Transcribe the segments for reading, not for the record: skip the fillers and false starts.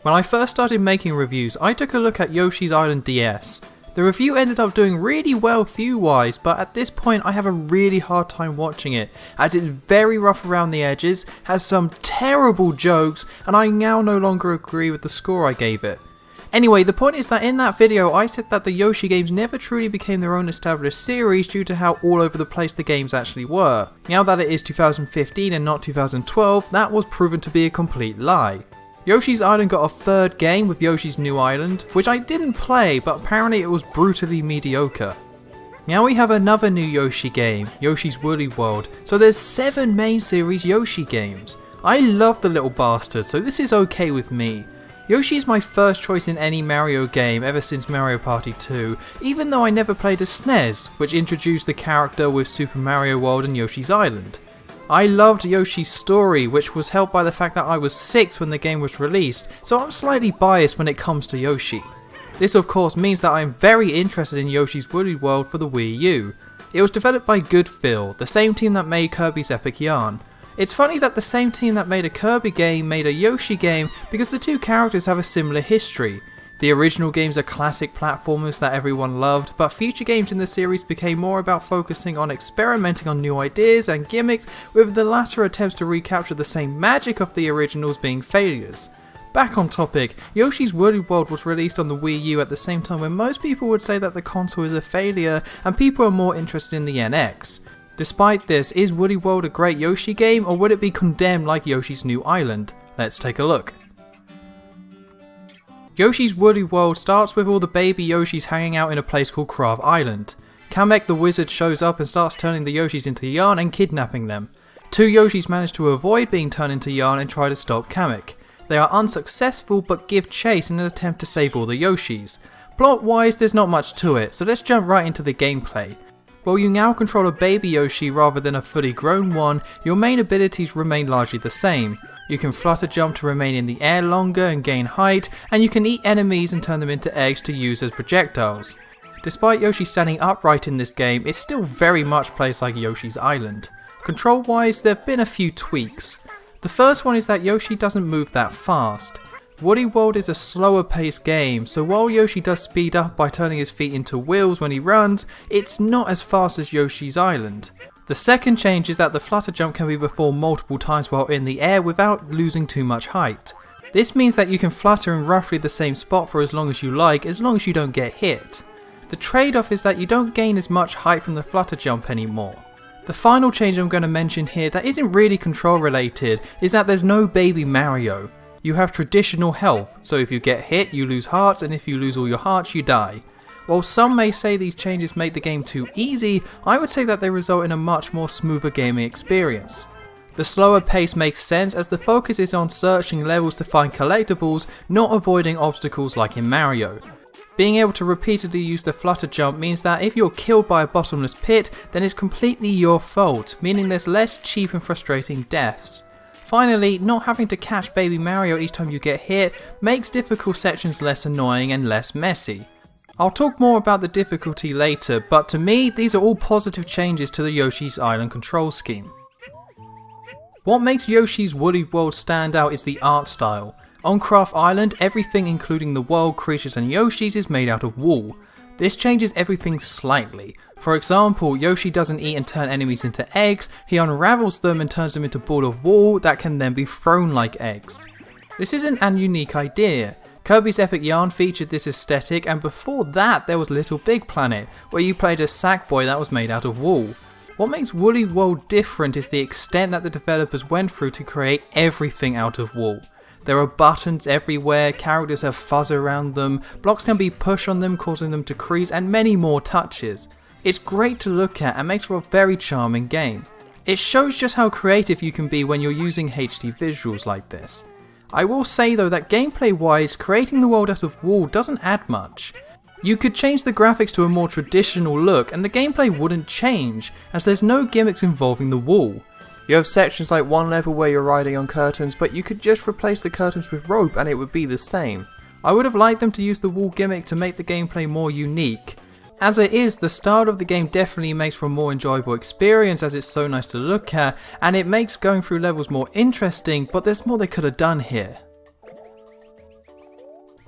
When I first started making reviews, I took a look at Yoshi's Island DS. The review ended up doing really well view-wise, but at this point I have a really hard time watching it, as it's very rough around the edges, has some terrible jokes, and I now no longer agree with the score I gave it. Anyway, the point is that in that video I said that the Yoshi games never truly became their own established series due to how all over the place the games actually were. Now that it is 2015 and not 2012, that was proven to be a complete lie. Yoshi's Island got a third game with Yoshi's New Island, which I didn't play, but apparently it was brutally mediocre. Now we have another new Yoshi game, Yoshi's Woolly World, so there's 7 main series Yoshi games. I love the little bastard, so this is okay with me. Yoshi is my first choice in any Mario game ever since Mario Party 2, even though I never played as SNES, which introduced the character with Super Mario World and Yoshi's Island. I loved Yoshi's story, which was helped by the fact that I was 6 when the game was released, so I'm slightly biased when it comes to Yoshi. This of course means that I'm very interested in Yoshi's Woolly World for the Wii U. It was developed by Goodfill, the same team that made Kirby's Epic Yarn. It's funny that the same team that made a Kirby game made a Yoshi game because the two characters have a similar history. The original games are classic platformers that everyone loved, but future games in the series became more about focusing on experimenting on new ideas and gimmicks, with the latter attempts to recapture the same magic of the originals being failures. Back on topic, Yoshi's Woolly World was released on the Wii U at the same time when most people would say that the console is a failure and people are more interested in the NX. Despite this, is Woolly World a great Yoshi game, or would it be condemned like Yoshi's New Island? Let's take a look. Yoshi's Woolly World starts with all the baby Yoshis hanging out in a place called Krav Island. Kamek the wizard shows up and starts turning the Yoshis into yarn and kidnapping them. 2 Yoshis manage to avoid being turned into yarn and try to stop Kamek. They are unsuccessful but give chase in an attempt to save all the Yoshis. Plot wise, there's not much to it, so let's jump right into the gameplay. While you now control a baby Yoshi rather than a fully grown one, your main abilities remain largely the same. You can flutter jump to remain in the air longer and gain height, and you can eat enemies and turn them into eggs to use as projectiles. Despite Yoshi standing upright in this game, it still very much plays like Yoshi's Island. Control wise, there have been a few tweaks. The first one is that Yoshi doesn't move that fast. Woolly World is a slower paced game, so while Yoshi does speed up by turning his feet into wheels when he runs, it's not as fast as Yoshi's Island. The second change is that the flutter jump can be performed multiple times while in the air without losing too much height. This means that you can flutter in roughly the same spot for as long as you like, as long as you don't get hit. The trade-off is that you don't gain as much height from the flutter jump anymore. The final change I'm going to mention here that isn't really control related is that there's no baby Mario. You have traditional health, so if you get hit you lose hearts, and if you lose all your hearts you die. While some may say these changes make the game too easy, I would say that they result in a much more smoother gaming experience. The slower pace makes sense as the focus is on searching levels to find collectibles, not avoiding obstacles like in Mario. Being able to repeatedly use the flutter jump means that if you're killed by a bottomless pit, then it's completely your fault, meaning there's less cheap and frustrating deaths. Finally, not having to catch baby Mario each time you get hit makes difficult sections less annoying and less messy. I'll talk more about the difficulty later, but to me, these are all positive changes to the Yoshi's Island control scheme. What makes Yoshi's Woolly World stand out is the art style. On Krav Island, everything including the world, creatures and Yoshis is made out of wool. This changes everything slightly. For example, Yoshi doesn't eat and turn enemies into eggs, he unravels them and turns them into a ball of wool that can then be thrown like eggs. This isn't an unique idea. Kirby's Epic Yarn featured this aesthetic, and before that there was Little Big Planet, where you played a Sackboy that was made out of wool. What makes Woolly World different is the extent that the developers went through to create everything out of wool. There are buttons everywhere, characters have fuzz around them, blocks can be pushed on them causing them to crease, and many more touches. It's great to look at and makes for a very charming game. It shows just how creative you can be when you're using HD visuals like this. I will say though that gameplay wise, creating the world out of wool doesn't add much. You could change the graphics to a more traditional look and the gameplay wouldn't change, as there's no gimmicks involving the wool. You have sections like one level where you're riding on curtains, but you could just replace the curtains with rope and it would be the same. I would have liked them to use the wool gimmick to make the gameplay more unique. As it is, the style of the game definitely makes for a more enjoyable experience as it's so nice to look at, and it makes going through levels more interesting, but there's more they could have done here.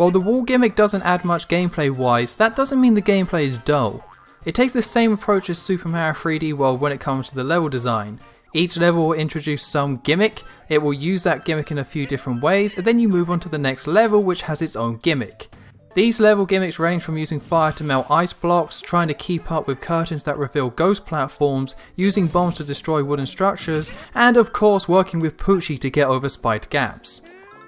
While the wall gimmick doesn't add much gameplay wise, that doesn't mean the gameplay is dull. It takes the same approach as Super Mario 3D World when it comes to the level design. Each level will introduce some gimmick, it will use that gimmick in a few different ways, and then you move on to the next level which has its own gimmick. These level gimmicks range from using fire to melt ice blocks, trying to keep up with curtains that reveal ghost platforms, using bombs to destroy wooden structures, and of course working with Poochie to get over spiked gaps.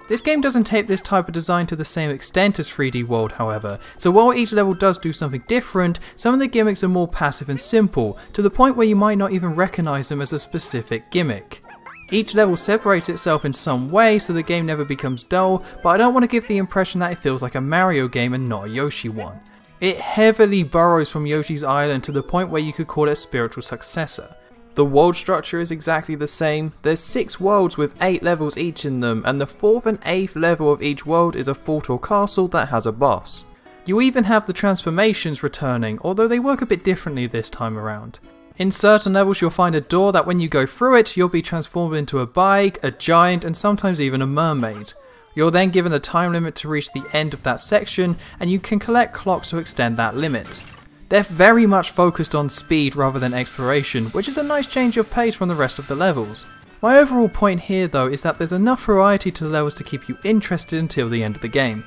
This game doesn't take this type of design to the same extent as 3D World however, so while each level does do something different, some of the gimmicks are more passive and simple, to the point where you might not even recognise them as a specific gimmick. Each level separates itself in some way so the game never becomes dull, but I don't want to give the impression that it feels like a Mario game and not a Yoshi one. It heavily borrows from Yoshi's Island to the point where you could call it a spiritual successor. The world structure is exactly the same, there's 6 worlds with 8 levels each in them, and the 4th and 8th level of each world is a fort or castle that has a boss. You even have the transformations returning, although they work a bit differently this time around. In certain levels you'll find a door that when you go through it, you'll be transformed into a bike, a giant, and sometimes even a mermaid. You're then given a time limit to reach the end of that section, and you can collect clocks to extend that limit. They're very much focused on speed rather than exploration, which is a nice change of pace from the rest of the levels. My overall point here though is that there's enough variety to the levels to keep you interested until the end of the game.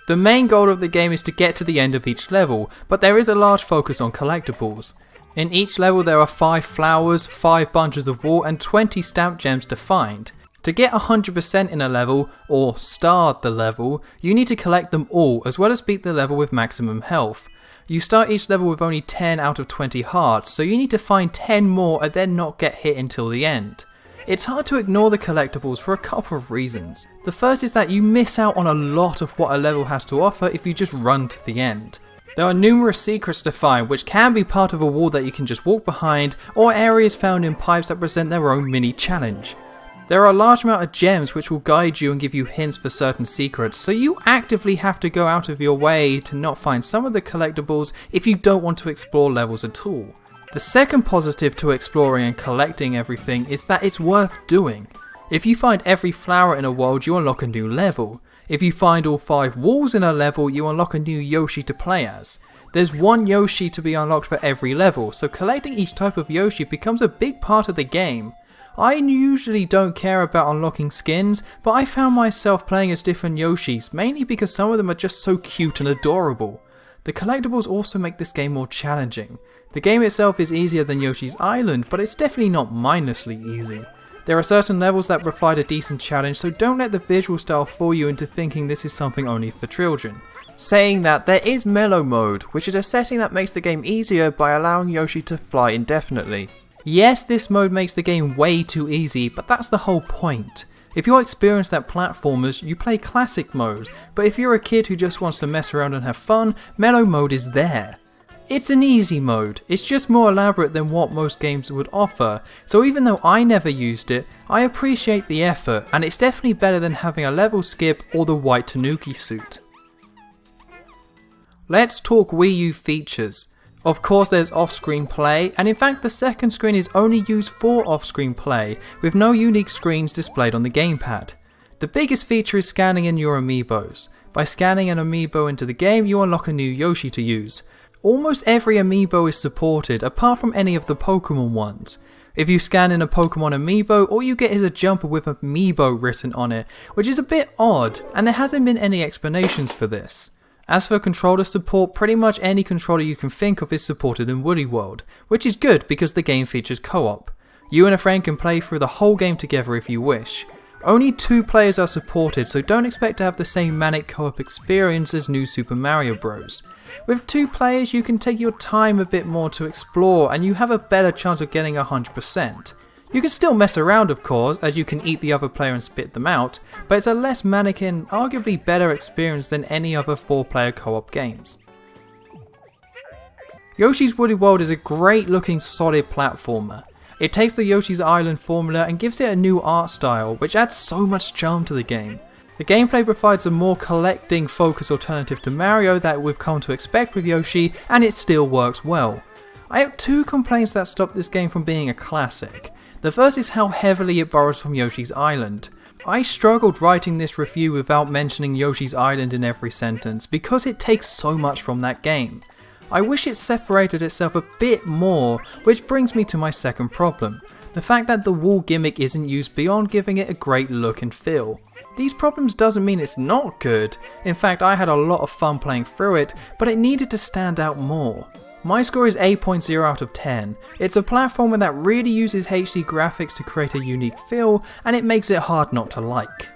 The main goal of the game is to get to the end of each level, but there is a large focus on collectibles. In each level there are 5 flowers, 5 bunches of wool and 20 stamp gems to find. To get 100% in a level, or star the level, you need to collect them all as well as beat the level with maximum health. You start each level with only 10 out of 20 hearts, so you need to find 10 more and then not get hit until the end. It's hard to ignore the collectibles for a couple of reasons. The first is that you miss out on a lot of what a level has to offer if you just run to the end. There are numerous secrets to find which can be part of a wall that you can just walk behind, or areas found in pipes that present their own mini challenge. There are a large amount of gems which will guide you and give you hints for certain secrets, so you actively have to go out of your way to not find some of the collectibles if you don't want to explore levels at all. The second positive to exploring and collecting everything is that it's worth doing. If you find every flower in a world, you unlock a new level. If you find all 5 walls in a level, you unlock a new Yoshi to play as. There's 1 Yoshi to be unlocked for every level, so collecting each type of Yoshi becomes a big part of the game. I usually don't care about unlocking skins, but I found myself playing as different Yoshis, mainly because some of them are just so cute and adorable. The collectibles also make this game more challenging. The game itself is easier than Yoshi's Island, but it's definitely not mindlessly easy. There are certain levels that provide a decent challenge, so don't let the visual style fool you into thinking this is something only for children. Saying that, there is Mellow mode, which is a setting that makes the game easier by allowing Yoshi to fly indefinitely. Yes, this mode makes the game way too easy, but that's the whole point. If you're experienced at platformers, you play classic mode, but if you're a kid who just wants to mess around and have fun, Mellow mode is there. It's an easy mode, it's just more elaborate than what most games would offer, so even though I never used it, I appreciate the effort, and it's definitely better than having a level skip or the white Tanuki suit. Let's talk Wii U features. Of course there's off-screen play, and in fact the second screen is only used for off-screen play, with no unique screens displayed on the gamepad. The biggest feature is scanning in your amiibos. By scanning an amiibo into the game, you unlock a new Yoshi to use. Almost every amiibo is supported, apart from any of the Pokemon ones. If you scan in a Pokemon amiibo, all you get is a jumper with amiibo written on it, which is a bit odd, and there hasn't been any explanations for this. As for controller support, pretty much any controller you can think of is supported in Woody World, which is good because the game features co-op. You and a friend can play through the whole game together if you wish. Only 2 players are supported, so don't expect to have the same manic co-op experience as New Super Mario Bros. With 2 players you can take your time a bit more to explore and you have a better chance of getting 100%. You can still mess around of course, as you can eat the other player and spit them out, but it's a less manic and arguably better experience than any other 4-player co-op games. Yoshi's Woody World is a great looking solid platformer. It takes the Yoshi's Island formula and gives it a new art style, which adds so much charm to the game. The gameplay provides a more collecting focused alternative to Mario that we've come to expect with Yoshi, and it still works well. I have 2 complaints that stop this game from being a classic. The first is how heavily it borrows from Yoshi's Island. I struggled writing this review without mentioning Yoshi's Island in every sentence because it takes so much from that game. I wish it separated itself a bit more, which brings me to my second problem. The fact that the wall gimmick isn't used beyond giving it a great look and feel. These problems doesn't mean it's not good. In fact, I had a lot of fun playing through it, but it needed to stand out more. My score is 8.0 out of 10. It's a platformer that really uses HD graphics to create a unique feel, and it makes it hard not to like.